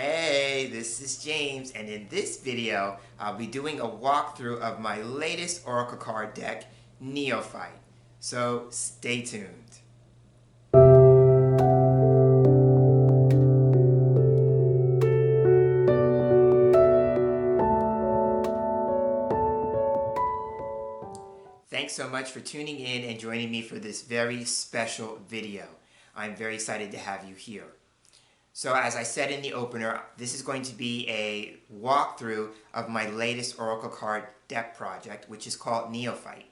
Hey, this is James, and in this video, I'll be doing a walkthrough of my latest Oracle card deck, Neophyte. So stay tuned. Thanks so much for tuning in and joining me for this very special video. I'm very excited to have you here. So as I said in the opener, this is going to be a walkthrough of my latest Oracle card deck project, which is called Neophyte.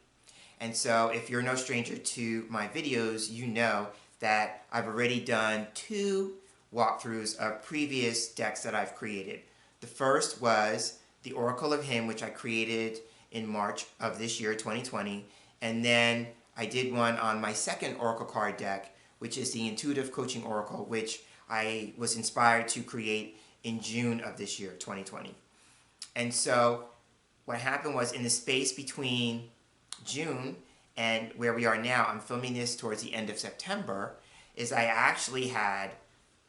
And so if you're no stranger to my videos, you know that I've already done 2 walkthroughs of previous decks that I've created. The first was the Oracle of Himm, which I created in March of this year, 2020. And then I did one on my second Oracle card deck, which is the Intuitive Coaching Oracle, which I was inspired to create in June of this year, 2020. And so what happened was, in the space between June and where we are now, I'm filming this towards the end of September, is I actually had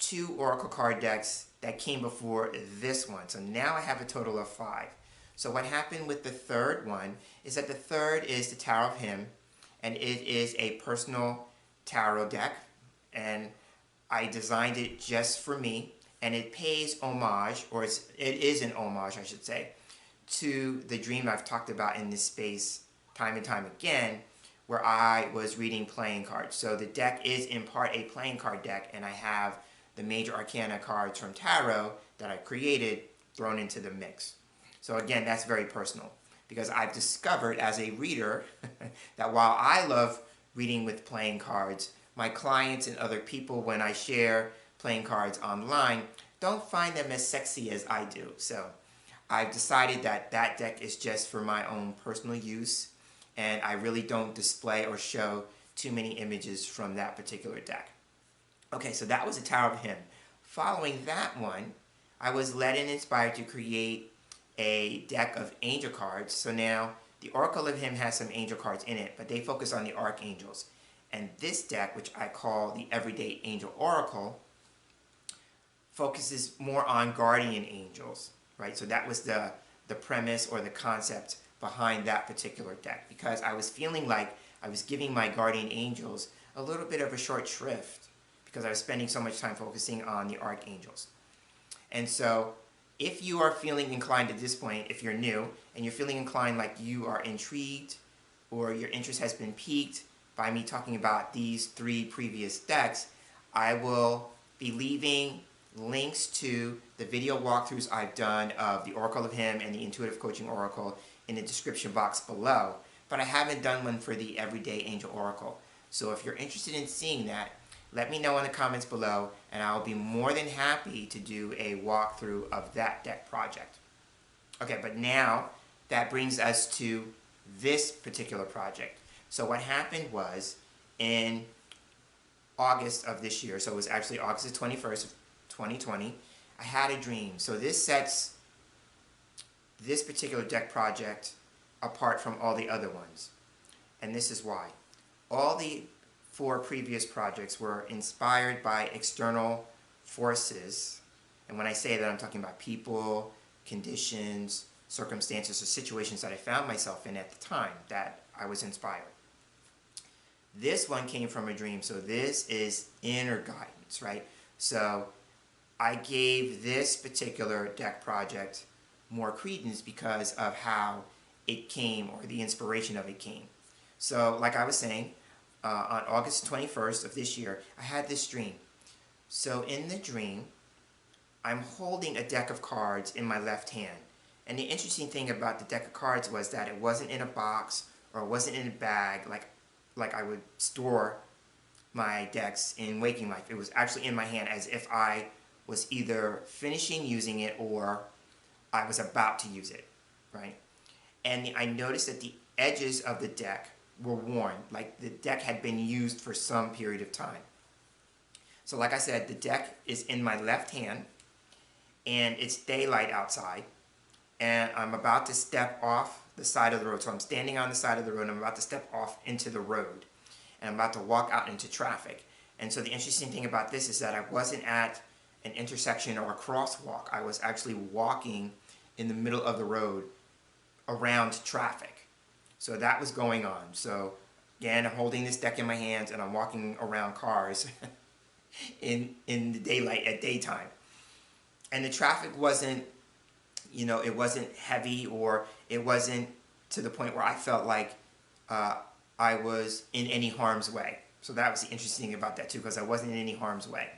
2 Oracle card decks that came before this one. So now I have a total of 5. So what happened with the third one is that the third is the Tower of Himm, and it is a personal tarot deck, and I designed it just for me, and it pays homage, or it is an homage, I should say, to the dream I've talked about in this space time and time again, where I was reading playing cards. So the deck is in part a playing card deck, and I have the major arcana cards from tarot that I created thrown into the mix. So again, that's very personal, because I've discovered as a reader that while I love reading with playing cards, my clients and other people, when I share playing cards online, don't find them as sexy as I do. So I've decided that that deck is just for my own personal use, and I really don't display or show too many images from that particular deck. Okay, so that was the Tower of Himm. Following that one, I was led and inspired to create a deck of angel cards. So now the Oracle of Himm has some angel cards in it, but they focus on the archangels. And this deck, which I call the Everyday Angel Oracle, focuses more on guardian angels, right? So that was the premise or the concept behind that particular deck, because I was feeling like I was giving my guardian angels a little bit of a short shrift because I was spending so much time focusing on the archangels. And so if you are feeling inclined at this point, if you're new, and you're feeling inclined like you are intrigued or your interest has been piqued by me talking about these 3 previous decks, I will be leaving links to the video walkthroughs I've done of the Oracle of Himm and the Intuitive Coaching Oracle in the description box below. But I haven't done one for the Everyday Angel Oracle. So if you're interested in seeing that, let me know in the comments below, and I'll be more than happy to do a walkthrough of that deck project. Okay, but now that brings us to this particular project. So what happened was, in August of this year, so it was actually August the 21st of 2020, I had a dream. So this sets this particular deck project apart from all the other ones. And this is why. All the 4 previous projects were inspired by external forces. And when I say that, I'm talking about people, conditions, circumstances, or situations that I found myself in at the time that I was inspired. This one came from a dream, so this is inner guidance, right? So I gave this particular deck project more credence because of how it came, or the inspiration of it came. So like I was saying, on August 21st of this year, I had this dream. So in the dream, I'm holding a deck of cards in my left hand. And the interesting thing about the deck of cards was that it wasn't in a box, or it wasn't in a bag like I would store my decks in waking life. It was actually in my hand, as if I was either finishing using it or I was about to use it, right? And I noticed that the edges of the deck were worn, like the deck had been used for some period of time. So like I said, the deck is in my left hand, and it's daylight outside, and I'm about to step off the side of the road. So I'm standing on the side of the road, and I'm about to step off into the road, and I'm about to walk out into traffic. And so the interesting thing about this is that I wasn't at an intersection or a crosswalk. I was actually walking in the middle of the road around traffic. So that was going on. So again, I'm holding this deck in my hands and I'm walking around cars in the daylight at daytime. And the traffic wasn't, it wasn't heavy, or it wasn't to the point where I felt like I was in any harm's way. So that was the interesting thing about that too, because I wasn't in any harm's way.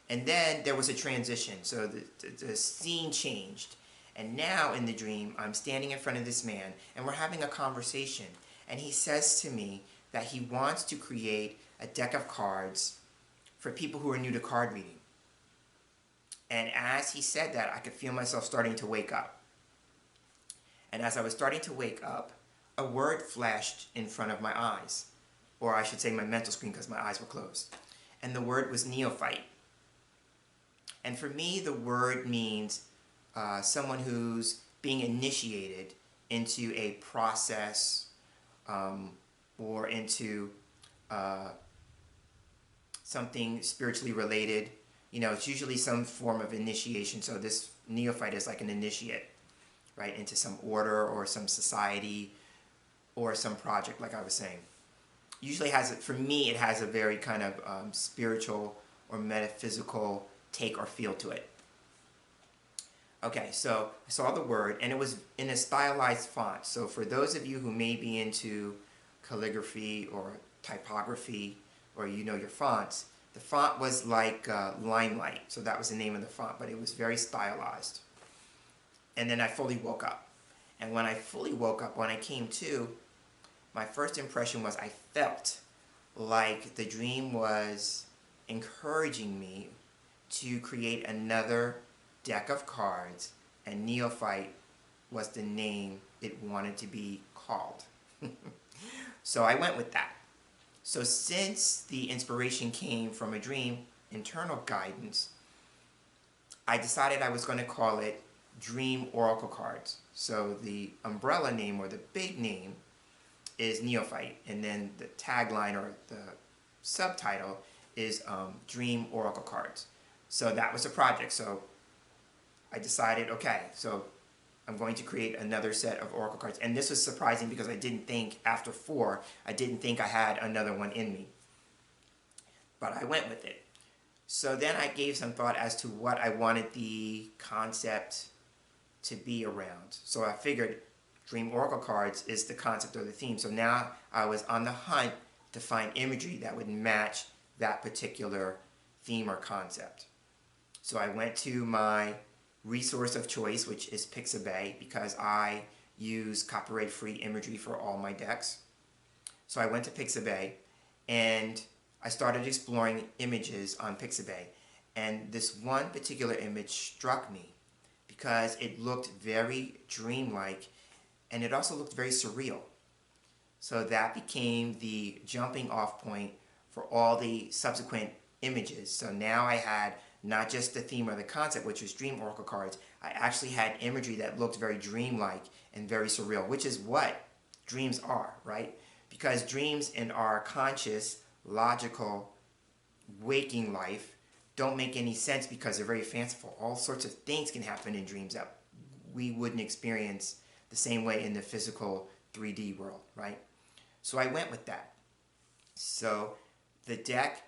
And then there was a transition. So the scene changed. And now in the dream, I'm standing in front of this man and we're having a conversation. And he says to me that he wants to create a deck of cards for people who are new to card reading. And as he said that, I could feel myself starting to wake up. And as I was starting to wake up, a word flashed in front of my eyes. Or I should say my mental screen, because my eyes were closed. And the word was Neophyte. And for me, the word means someone who's being initiated into a process or into something spiritually related. It's usually some form of initiation. So this neophyte is like an initiate, right, into some order or some society or some project, like I was saying. Usually for me, it has a very kind of spiritual or metaphysical take or feel to it. Okay, so I saw the word, and it was in a stylized font. So for those of you who may be into calligraphy or typography, or your fonts, the font was like Limelight. So that was the name of the font, but it was very stylized. And then I fully woke up. And when I fully woke up, when I came to, my first impression was I felt like the dream was encouraging me to create another deck of cards, and Neophyte was the name it wanted to be called. So I went with that. So since the inspiration came from a dream, internal guidance, I decided I was going to call it Dream Oracle Cards. So the umbrella name, or the big name, is Neophyte, and then the tagline or the subtitle is Dream Oracle Cards. So that was a project. So I decided, okay, so I'm going to create another set of oracle cards. And this was surprising because I didn't think, after 4, I didn't think I had another one in me. But I went with it. So then I gave some thought as to what I wanted the concept to be around. So I figured Dream Oracle Cards is the concept or the theme. So now I was on the hunt to find imagery that would match that particular theme or concept. So I went to my resource of choice, which is Pixabay, because I use copyright-free imagery for all my decks. So I went to Pixabay and I started exploring images on Pixabay. And this one particular image struck me because it looked very dreamlike, and it also looked very surreal. So that became the jumping off point for all the subsequent images. So now I had not just the theme or the concept, which was Dream Oracle Cards. I actually had imagery that looked very dreamlike and very surreal, which is what dreams are, right? Because dreams in our conscious, logical, waking life don't make any sense because they're very fanciful. All sorts of things can happen in dreams that we wouldn't experience the same way in the physical 3D world, right? So I went with that. So the deck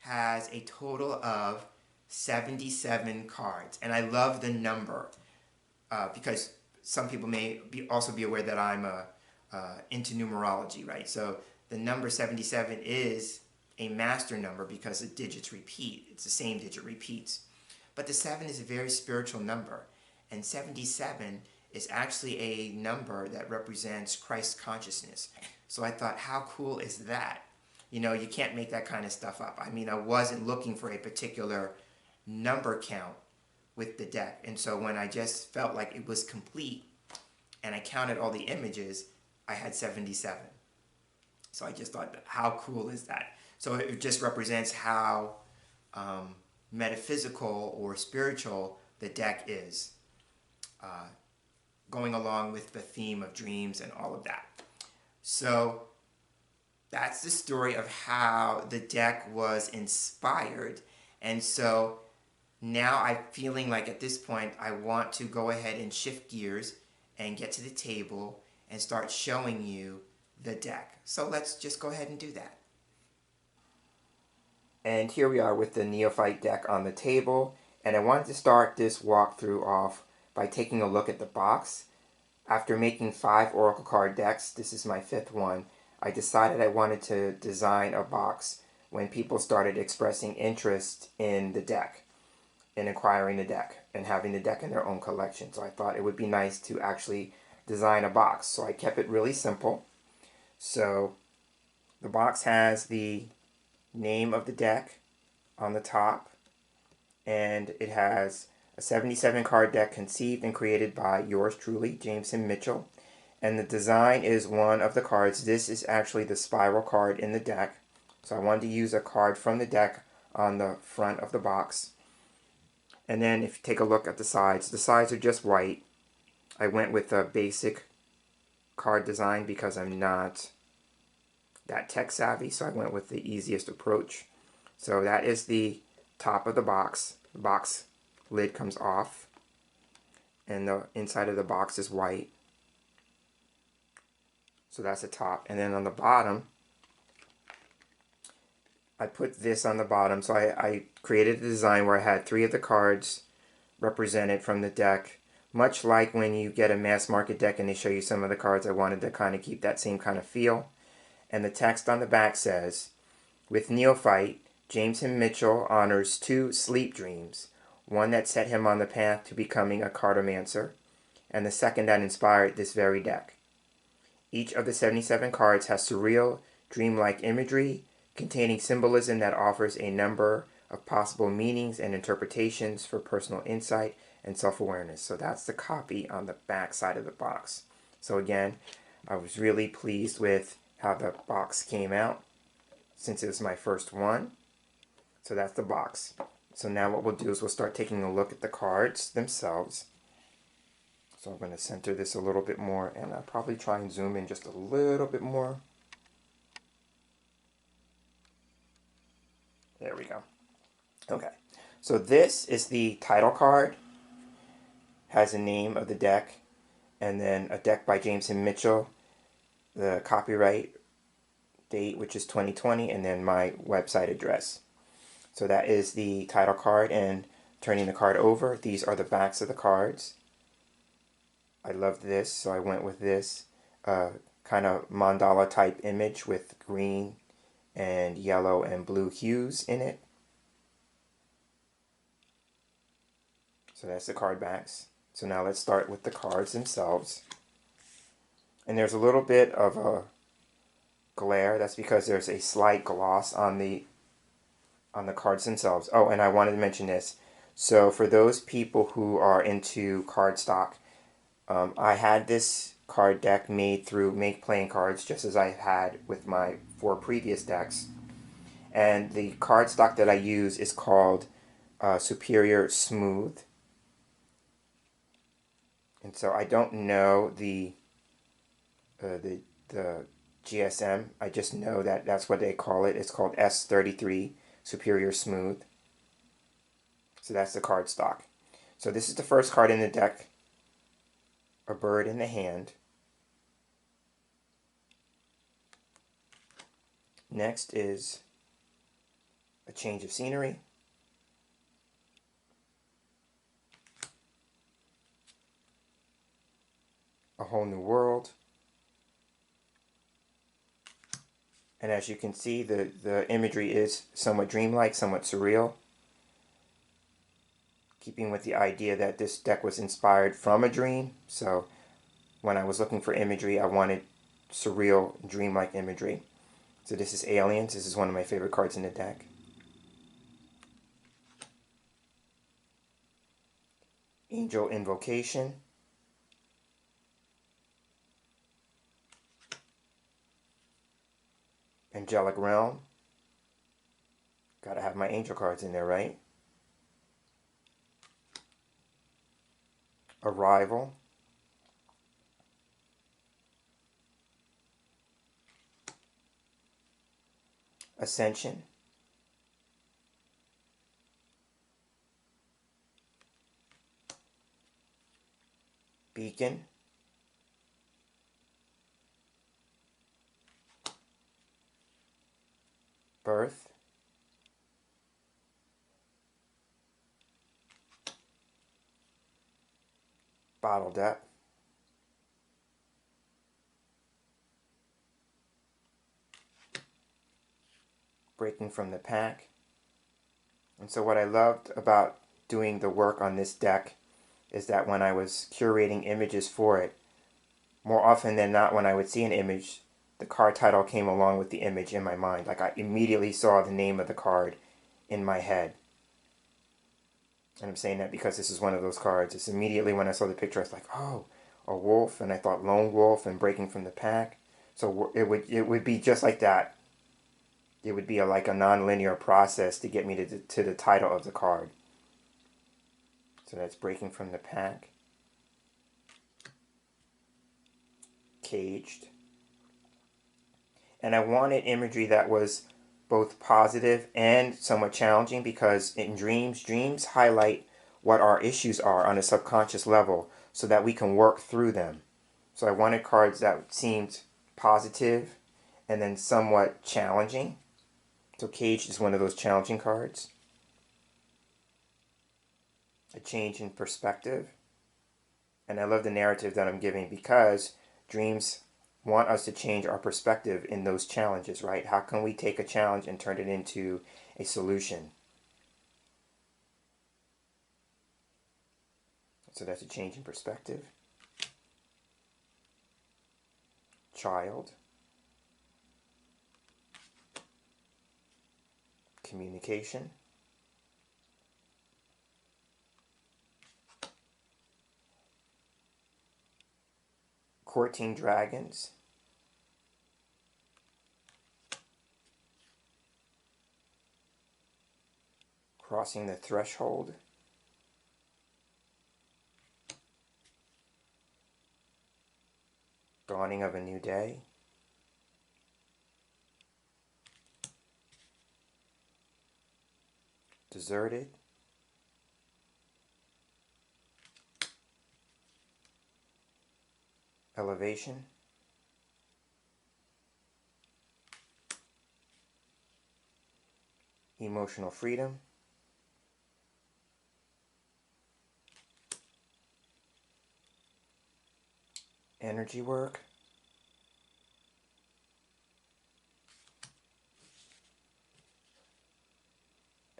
has a total of 77 cards, and I love the number because some people may also be aware that I'm into numerology, right? So the number 77 is a master number because the digits repeat. It's the same digit repeats. But the 7 is a very spiritual number, and 77 is actually a number that represents Christ's consciousness. So I thought, how cool is that? You can't make that kind of stuff up. I mean, I wasn't looking for a particular number count with the deck. And so when I just felt like it was complete and I counted all the images, I had 77. So I just thought, how cool is that? So it just represents how metaphysical or spiritual the deck is, going along with the theme of dreams and all of that. So that's the story of how the deck was inspired. And so Now I'm feeling like at this point I want to go ahead and shift gears and get to the table and start showing you the deck. So let's just go ahead and do that. And here we are with the Neophyte deck on the table, and I wanted to start this walkthrough off by taking a look at the box. After making 5 Oracle card decks, this is my 5th one, I decided I wanted to design a box when people started expressing interest in the deck, in acquiring the deck, and having the deck in their own collection. So I thought it would be nice to actually design a box. So I kept it really simple. So the box has the name of the deck on the top, and it has a 77 card deck conceived and created by yours truly, James Himm Mitchell. And the design is one of the cards. This is actually the spiral card in the deck. So I wanted to use a card from the deck on the front of the box. And then if you take a look at the sides are just white. I went with a basic card design because I'm not that tech savvy, so I went with the easiest approach. So that is the top of the box. The box lid comes off, and the inside of the box is white. So that's the top. And then on the bottom, I put this on the bottom. So I created a design where I had 3 of the cards represented from the deck. Much like when you get a mass market deck and they show you some of the cards, I wanted to kind of keep that same kind of feel. And the text on the back says, with Neophyte, James Himm Mitchell honors 2 sleep dreams, one that set him on the path to becoming a cartomancer, and the second that inspired this very deck. Each of the 77 cards has surreal, dreamlike imagery containing symbolism that offers a number of possible meanings and interpretations for personal insight and self-awareness. So that's the copy on the back side of the box. So again, I was really pleased with how the box came out since it was my first one. So that's the box. So now what we'll do is we'll start taking a look at the cards themselves. So I'm going to center this a little bit more, and I'll probably try and zoom in just a little bit more. There we go. Okay, so this is the title card. Has a name of the deck, and then a deck by James Himm Mitchell, the copyright date, which is 2020, and then my website address. So that is the title card, and turning the card over, these are the backs of the cards. I love this, so I went with this kind of mandala type image with green and yellow and blue hues in it. So that's the card backs. So now let's start with the cards themselves. And there's a little bit of a glare. That's because there's a slight gloss on the cards themselves. Oh, and I wanted to mention this. So for those people who are into cardstock, I had this card deck made through Make Playing Cards, just as I had with my 4 previous decks. And the cardstock that I use is called Superior Smooth. And so I don't know the GSM. I just know that that's what they call it. It's called S33 Superior Smooth. So that's the cardstock. So this is the first card in the deck, a bird in the hand. Next is a change of scenery. A whole new world. And as you can see, the imagery is somewhat dreamlike, somewhat surreal, keeping with the idea that this deck was inspired from a dream. So when I was looking for imagery, I wanted surreal, dreamlike imagery. So this is Aliens. This is one of my favorite cards in the deck. Angel Invocation. Angelic Realm. Gotta have my angel cards in there, right? Arrival. Ascension. beacon, birth, bottled up, breaking from the pack. And so what I loved about doing the work on this deck is that when I was curating images for it, more often than not when I would see an image, the card title came along with the image in my mind. Like I immediately saw the name of the card in my head. And I'm saying that because this is one of those cards. It's immediately when I saw the picture, I was like, oh, a wolf, and I thought lone wolf and breaking from the pack. So it would be just like that. It would be like a non-linear process to get me to the title of the card. So that's breaking from the pack. Caged. And I wanted imagery that was both positive and somewhat challenging, because in dreams highlight what our issues are on a subconscious level so that we can work through them. So I wanted cards that seemed positive and then somewhat challenging. So Caged is one of those challenging cards. A change in perspective. And I love the narrative that I'm giving, because dreams want us to change our perspective in those challenges, right? How can we take a challenge and turn it into a solution? So that's a change in perspective. Child. Communication. Courting dragons. Crossing the threshold. Dawning of a new day. Deserted. Elevation. Emotional freedom. Energy work.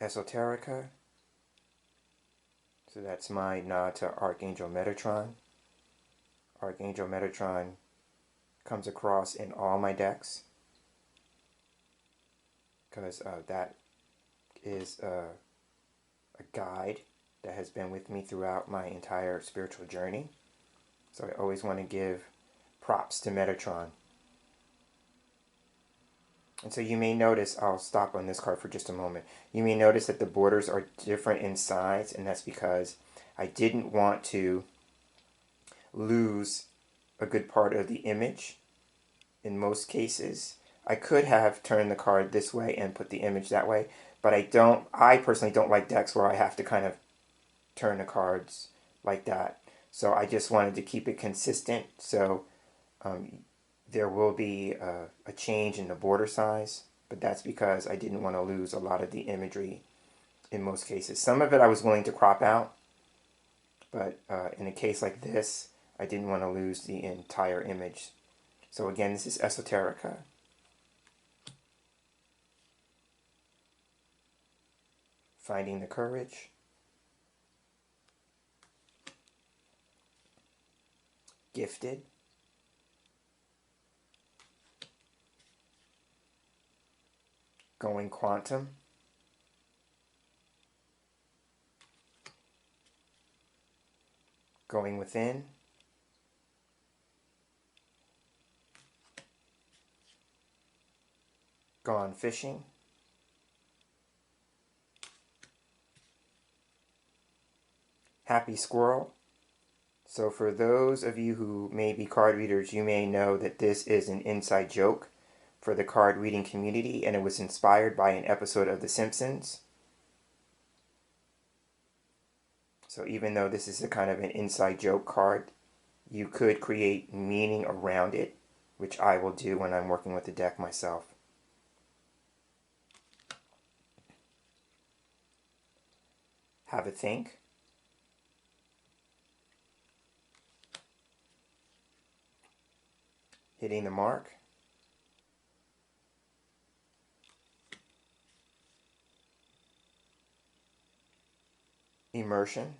Esoterica. So that's my nod to Archangel Metatron. Archangel Metatron comes across in all my decks, because that is a guide that has been with me throughout my entire spiritual journey. So I always want to give props to Metatron. And so you may notice, I'll stop on this card for just a moment. You may notice that the borders are different in size, and that's because I didn't want to lose a good part of the image in most cases. I could have turned the card this way and put the image that way, but I personally don't like decks where I have to kind of turn the cards like that. So I just wanted to keep it consistent. So there will be a change in the border size, but that's because I didn't want to lose a lot of the imagery in most cases. Some of it I was willing to crop out, but in a case like this, I didn't want to lose the entire image. So again, this is Esoterica. Finding the courage. Gifted. Going quantum. Going within. Gone fishing. Happy Squirrel. So for those of you who may be card readers, you may know that this is an inside joke for the card reading community, and it was inspired by an episode of The Simpsons. So even though this is a kind of an inside joke card, You could create meaning around it, which I will do when I'm working with the deck myself. Have a think. Hitting the mark. Immersion.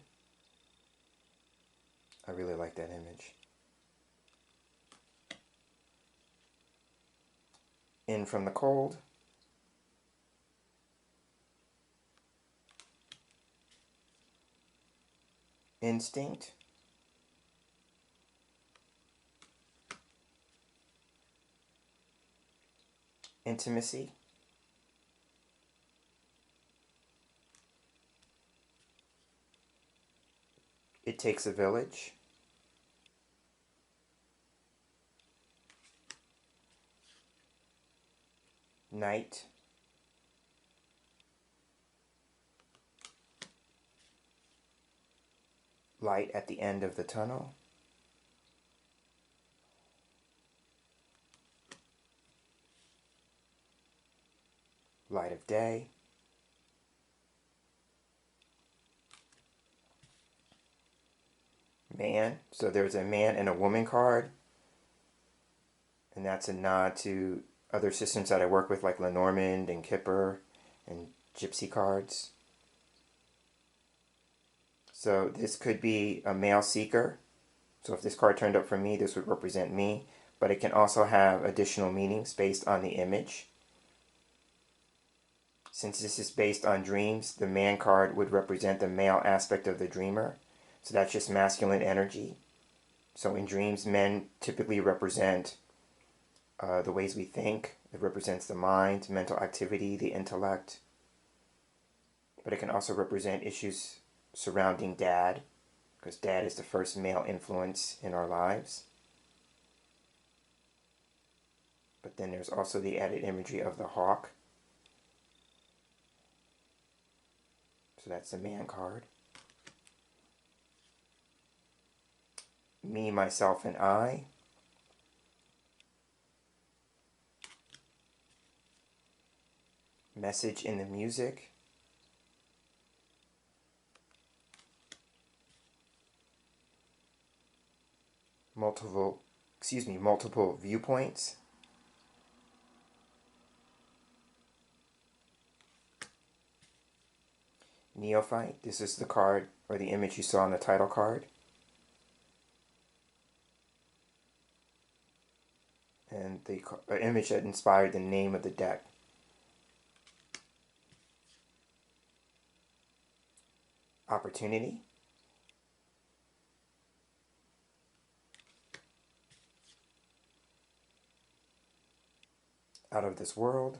I really like that image. In from the cold. Instinct. Intimacy. It takes a village. Night. Light at the end of the tunnel. Light of day. Man. So there's a man and a woman card. And that's a nod to other systems that I work with, like Lenormand and Kipper and Gypsy cards. So this could be a male seeker. So if this card turned up for me, this would represent me. But it can also have additional meanings based on the image. Since this is based on dreams, the man card would represent the male aspect of the dreamer. So that's just masculine energy. So in dreams, men typically represent the ways we think. It represents the mind, mental activity, the intellect. But it can also represent issues surrounding dad, because dad is the first male influence in our lives. But then there's also the added imagery of the hawk. So that's the man card. Me, myself, and I. Message in the music. Multiple viewpoints. Neophyte. This is the card or the image you saw on the title card. And the image that inspired the name of the deck. Opportunity. Out of this world.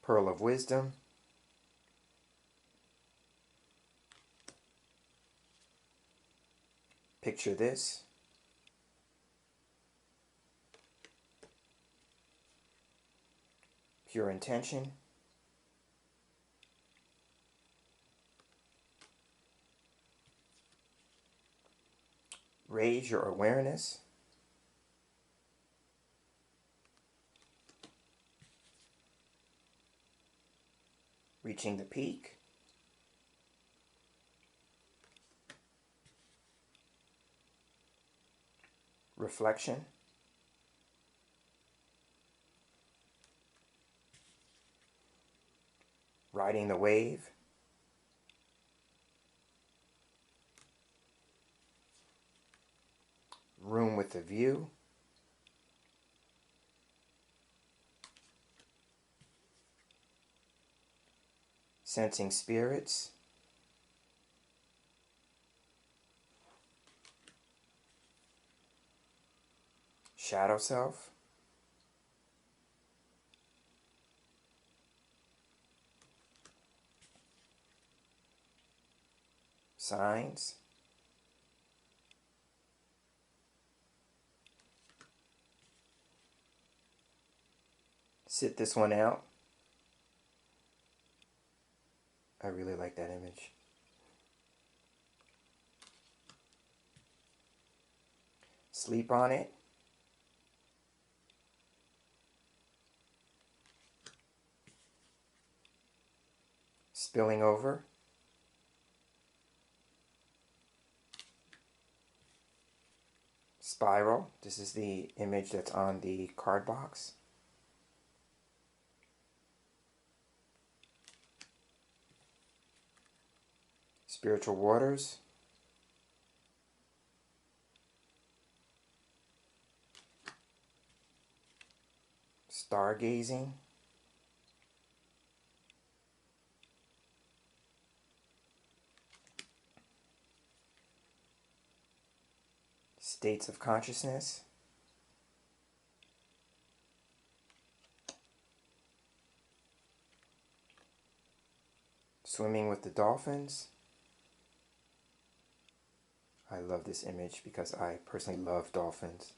Pearl of wisdom. Picture this. Pure intention. Raise your awareness. Reaching the peak. Reflection. Riding the wave. Room with a view. Sensing spirits. Shadow self. Signs. Sit this one out. I really like that image. Sleep on it. Spilling over. Spiral. This is the image that's on the card box. Spiritual waters. Stargazing. States of consciousness. Swimming with the dolphins. I love this image because I personally love dolphins.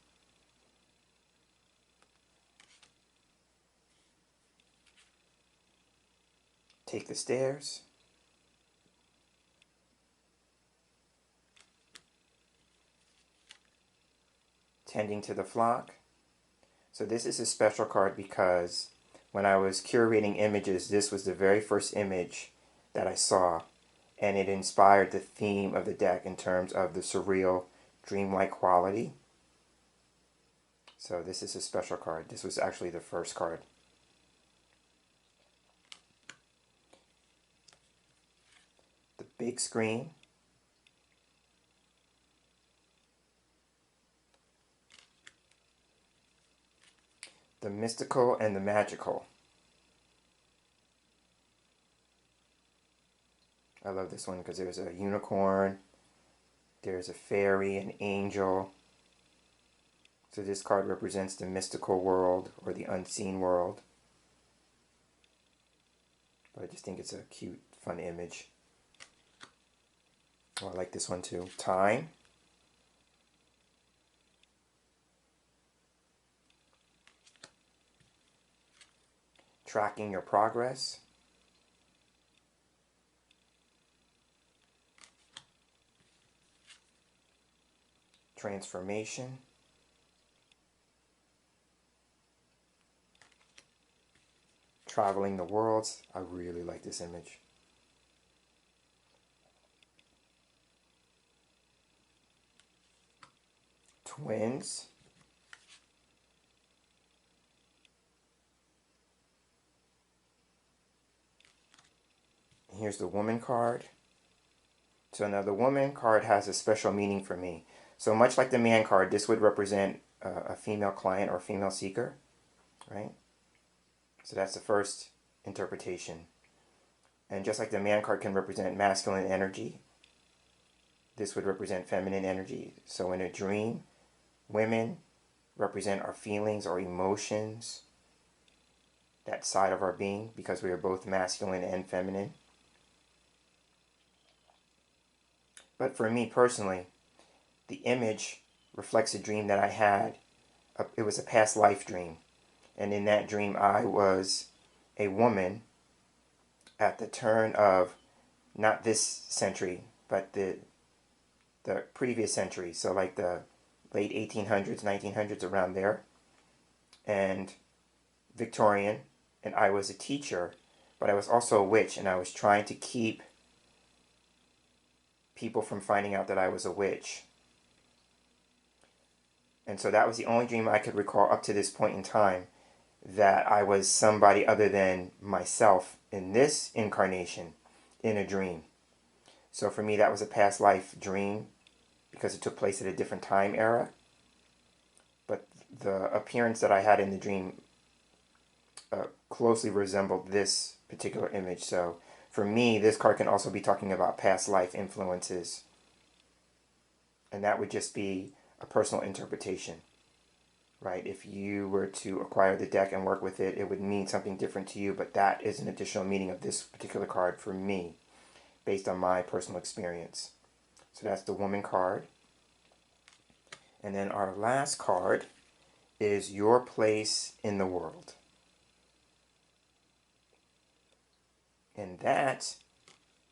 Take the stairs. Tending to the flock. So this is a special card because when I was curating images, this was the very first image that I saw, and it inspired the theme of the deck in terms of the surreal, dreamlike quality. So this is a special card. This was actually the first card. The big screen. The mystical and the magical. I love this one because there's a unicorn, there's a fairy, an angel. So this card represents the mystical world or the unseen world. But I just think it's a cute, fun image. Oh, I like this one too. Time. Tracking your progress. Transformation. Traveling the worlds. I really like this image. Twins. Here's the woman card. So now the woman card has a special meaning for me. So much like the man card, this would represent a female client or female seeker, right? So that's the first interpretation. And just like the man card can represent masculine energy, this would represent feminine energy. So in a dream, women represent our feelings, our emotions, that side of our being, because we are both masculine and feminine. But for me personally, the image reflects a dream that I had. It was a past life dream. And in that dream, I was a woman at the turn of not this century, but the previous century. So like the late 1800s, 1900s, around there. And Victorian. And I was a teacher, but I was also a witch, and I was trying to keep people from finding out that I was a witch. And so that was the only dream I could recall up to this point in time, that I was somebody other than myself in this incarnation in a dream. So for me, that was a past life dream because it took place at a different time era. But the appearance that I had in the dream closely resembled this particular image. So for me, this card can also be talking about past life influences. And that would just be a personal interpretation, right? If you were to acquire the deck and work with it, it would mean something different to you, but that is an additional meaning of this particular card for me, based on my personal experience. So that's the woman card. And then our last card is your place in the world. And that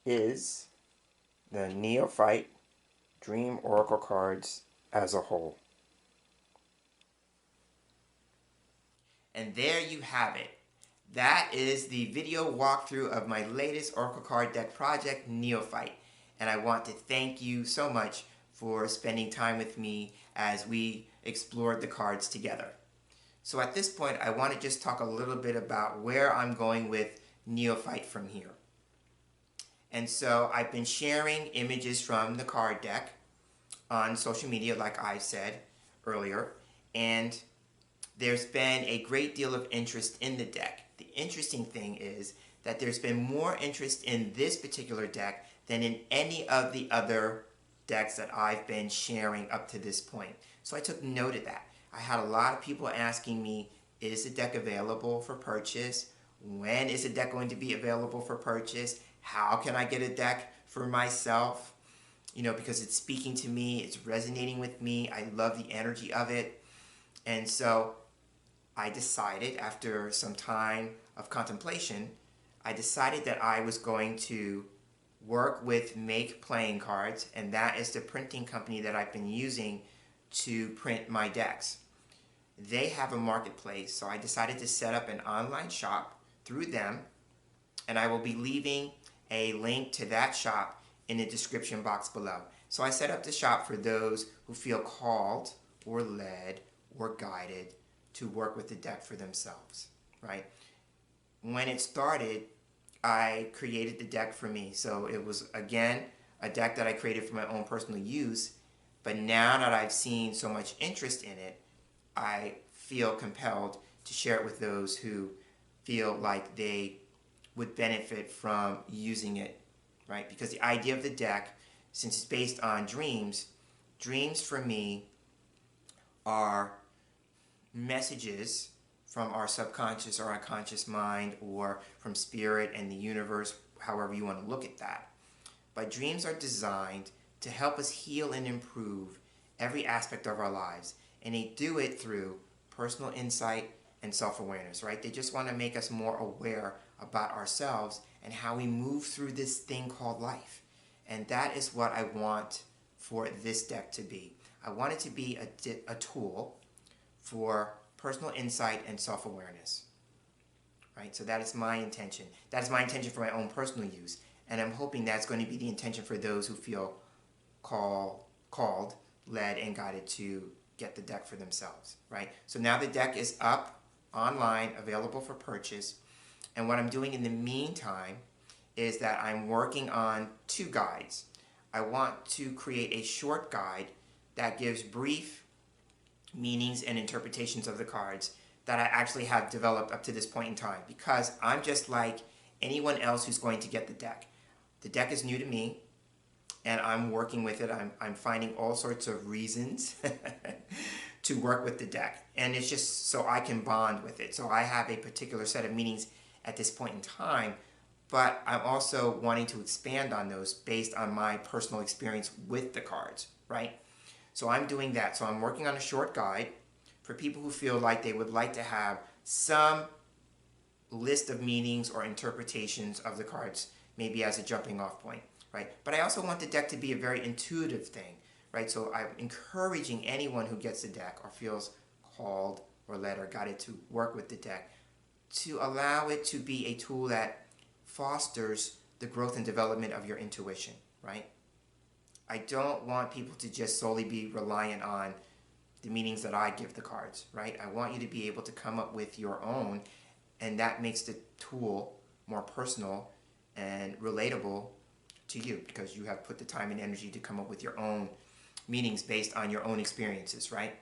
is the Neophyte Dream Oracle cards as a whole. And there you have it. That is the video walkthrough of my latest Oracle card deck project, Neophyte. And I want to thank you so much for spending time with me as we explored the cards together. So at this point, I want to just talk a little bit about where I'm going with Neophyte from here. And so I've been sharing images from the card deck on social media, like I said earlier, and there's been a great deal of interest in the deck. The interesting thing is that there's been more interest in this particular deck than in any of the other decks that I've been sharing up to this point. So I took note of that. I had a lot of people asking me, is the deck available for purchase? When is the deck going to be available for purchase? How can I get a deck for myself? You know, because it's speaking to me, it's resonating with me, I love the energy of it. And so I decided, after some time of contemplation, I decided that I was going to work with Make Playing Cards, and that is the printing company that I've been using to print my decks. They have a marketplace, so I decided to set up an online shop through them, and I will be leaving a link to that shop in the description box below. So I set up the shop for those who feel called or led or guided to work with the deck for themselves, right? When it started, I created the deck for me. So it was, again, a deck that I created for my own personal use. But now that I've seen so much interest in it, I feel compelled to share it with those who feel like they would benefit from using it, right? Because the idea of the deck, since it's based on dreams, dreams for me are messages from our subconscious or our conscious mind, or from spirit and the universe, however you want to look at that. But dreams are designed to help us heal and improve every aspect of our lives. And they do it through personal insight and self-awareness, right? They just want to make us more aware about ourselves and how we move through this thing called life. And that is what I want for this deck to be. I want it to be a tool for personal insight and self-awareness, right? So that is my intention. That is my intention for my own personal use. And I'm hoping that's going to be the intention for those who feel called, led, and guided to get the deck for themselves, right? So now the deck is up online, available for purchase. And what I'm doing in the meantime is that I'm working on 2 guides. I want to create a short guide that gives brief meanings and interpretations of the cards that I actually have developed up to this point in time, because I'm just like anyone else who's going to get the deck. The deck is new to me, and I'm working with it. I'm finding all sorts of reasons to work with the deck, and it's just so I can bond with it. So I have a particular set of meanings at this point in time, but I'm also wanting to expand on those based on my personal experience with the cards, right? So I'm doing that. So I'm working on a short guide for people who feel like they would like to have some list of meanings or interpretations of the cards, maybe as a jumping off point, right? But I also want the deck to be a very intuitive thing, right? So I'm encouraging anyone who gets the deck or feels called or led or guided to work with the deck to allow it to be a tool that fosters the growth and development of your intuition, right? I don't want people to just solely be reliant on the meanings that I give the cards, right? I want you to be able to come up with your own, and that makes the tool more personal and relatable to you, because you have put the time and energy to come up with your own meanings based on your own experiences, right?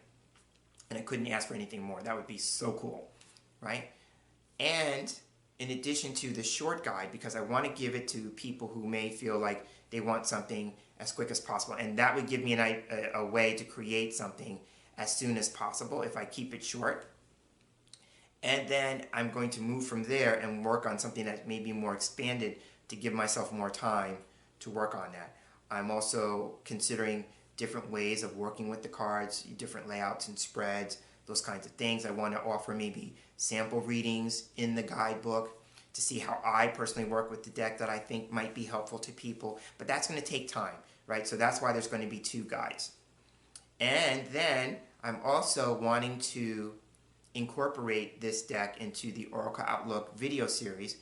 And I couldn't ask for anything more. That would be so cool, right? And in addition to the short guide, because I want to give it to people who may feel like they want something as quick as possible, and that would give me a way to create something as soon as possible if I keep it short. And then I'm going to move from there and work on something that may be more expanded to give myself more time to work on that. I'm also considering different ways of working with the cards, different layouts and spreads, those kinds of things. I want to offer maybe sample readings in the guidebook to see how I personally work with the deck that I think might be helpful to people, but that's going to take time, right? So that's why there's going to be 2 guides. And then I'm also wanting to incorporate this deck into the Oracle Outlook video series,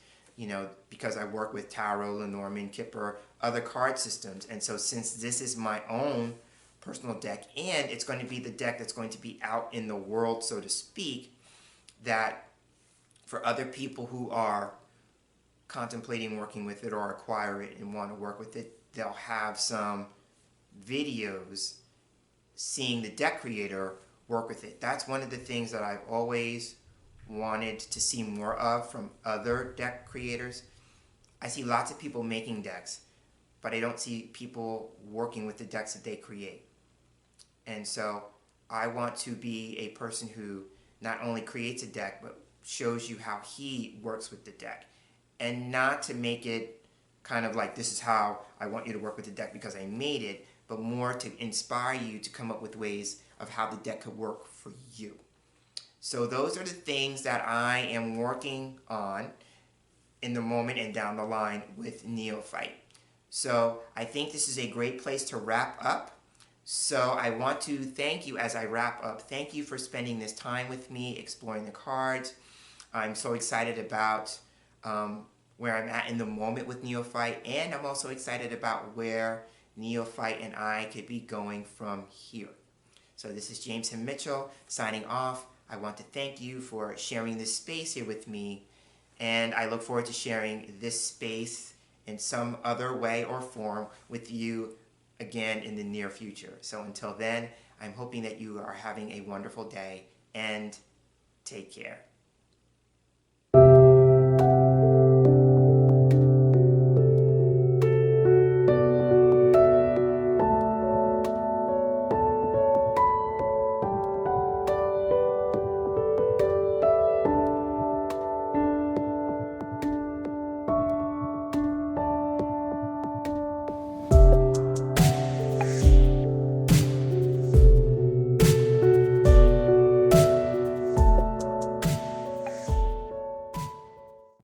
because I work with Tarot, Lenormand, Kipper, other card systems. And so since this is my own personal deck, and it's going to be the deck that's going to be out in the world, so to speak, that for other people who are contemplating working with it or acquire it and want to work with it, they'll have some videos seeing the deck creator work with it. That's one of the things that I've always wanted to see more of from other deck creators. I see lots of people making decks, but I don't see people working with the decks that they create. And so I want to be a person who not only creates a deck, but shows you how he works with the deck. And not to make it kind of like, this is how I want you to work with the deck because I made it, but more to inspire you to come up with ways of how the deck could work for you. So those are the things that I am working on in the moment and down the line with Neophyte. So I think this is a great place to wrap up. So I want to thank you as I wrap up. Thank you for spending this time with me, exploring the cards. I'm so excited about where I'm at in the moment with Neophyte, and I'm also excited about where Neophyte and I could be going from here. So this is James Himm Mitchell signing off. I want to thank you for sharing this space here with me, and I look forward to sharing this space in some other way or form with you again in the near future. So until then, I'm hoping that you are having a wonderful day, and take care.